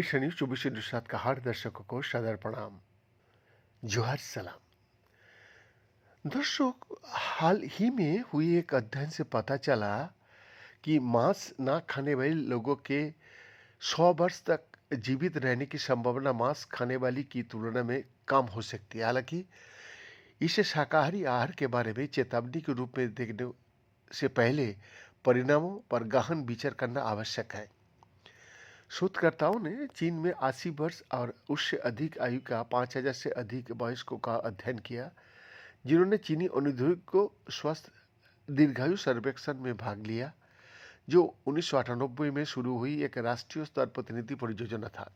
भविष्य न्यूज 24/7 का हर दर्शकों को सादर प्रणाम, जोहार सलाम। दर्शक, हाल ही में हुई एक अध्ययन से पता चला कि मांस ना खाने वाले लोगों के 100 वर्ष तक जीवित रहने की संभावना मांस खाने वाली की तुलना में कम हो सकती है। हालांकि इसे शाकाहारी आहार के बारे में चेतावनी के रूप में देखने से पहले परिणामों पर गहन विचार करना आवश्यक है। शोधकर्ताओं ने चीन में 80 वर्ष और उससे अधिक आयु का 5000 से अधिक वयस्कों का अध्ययन किया, जिन्होंने चीनी औद्योगिक को स्वस्थ दीर्घायु सर्वेक्षण में भाग लिया, जो 1998 में शुरू हुई एक राष्ट्रीय स्तर प्रतिनिधि परियोजना था।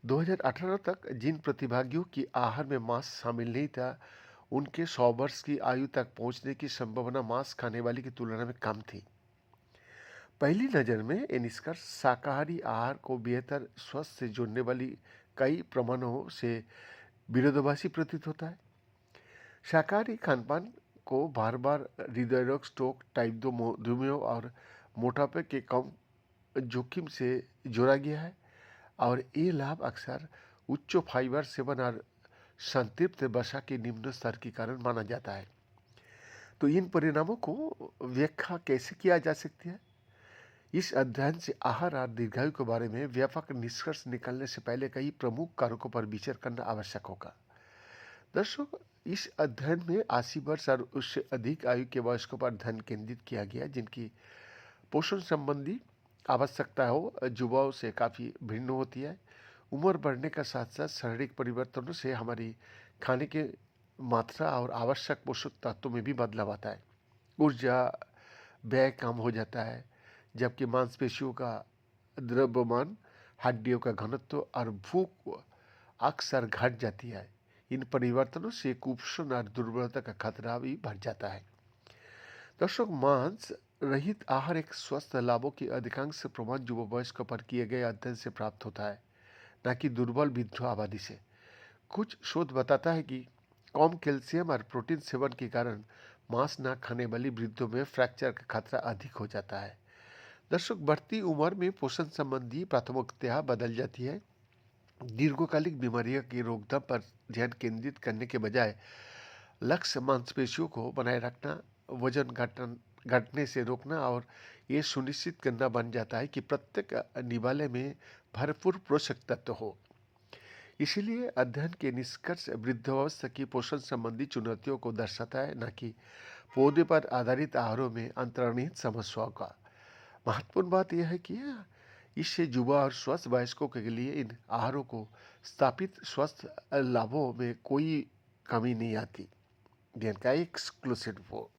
2018 तक जिन प्रतिभागियों की आहार में मांस शामिल नहीं था, उनके 100 वर्ष की आयु तक पहुंचने की संभावना मांस खाने वाली की तुलना में कम थी। पहली नज़र में ये निष्कर्ष शाकाहारी आहार को बेहतर स्वास्थ्य से जोड़ने वाली कई प्रमाणों से विरोधाभासी प्रतीत होता है। शाकाहारी खानपान को बार बार हृदय रोग, स्ट्रोक, टाइप 2 मधुमेह और मोटापे के कम जोखिम से जोड़ा गया है, और ये लाभ अक्सर उच्च फाइबर सेवन और संतृप्त वसा के निम्न स्तर के कारण माना जाता है। तो इन परिणामों को व्याख्या कैसे किया जा सकती है? इस अध्ययन से आहार और दीर्घायु के बारे में व्यापक निष्कर्ष निकालने से पहले कई प्रमुख कारकों पर विचार करना आवश्यक होगा। दर्शक, इस अध्ययन में 80 वर्ष और उससे अधिक आयु के वयस्कों पर ध्यान केंद्रित किया गया, जिनकी पोषण संबंधी आवश्यकता हो युवाओं से काफ़ी भिन्न होती है। उम्र बढ़ने का साथ साथ शारीरिक परिवर्तनों से हमारी खाने की मात्रा और आवश्यक पोषक तत्वों में भी बदलाव आता है। ऊर्जा व्यय कम हो जाता है, जबकि मांसपेशियों का द्रव्यमान, हड्डियों का घनत्व और भूख अक्सर घट जाती है। इन परिवर्तनों से कुपोषण और दुर्बलता का खतरा भी बढ़ जाता है। दर्शक, मांस रहित आहार एक स्वस्थ लाभों की अधिकांश प्रमाण युवा वयस्कों पर किए गए अध्ययन से प्राप्त होता है, न कि दुर्बल वृद्ध आबादी से। कुछ शोध बताता है कि कम कैल्शियम और प्रोटीन सेवन के कारण मांस न खाने वाली वृद्धों में फ्रैक्चर का खतरा अधिक हो जाता है। दर्शक, बढ़ती उम्र में पोषण संबंधी प्राथमिकता बदल जाती है। दीर्घकालिक बीमारियों की रोकथाम पर ध्यान केंद्रित करने के बजाय लक्ष्य मांसपेशियों को बनाए रखना, वजन घटने से रोकना और ये सुनिश्चित करना बन जाता है कि प्रत्येक निवाले में भरपूर पोषक तत्व हो। इसीलिए अध्ययन के निष्कर्ष वृद्धावस्था की पोषण संबंधी चुनौतियों को दर्शाता है, न कि पौधे पर आधारित आहारों में अंतर्निहित समस्याओं का। महत्वपूर्ण बात यह है कि इससे युवा और स्वस्थ वयस्कों के लिए इन आहारों को स्थापित स्वस्थ लाभों में कोई कमी नहीं आती। डी एन का एक्सक्लूसिव रिपोर्ट।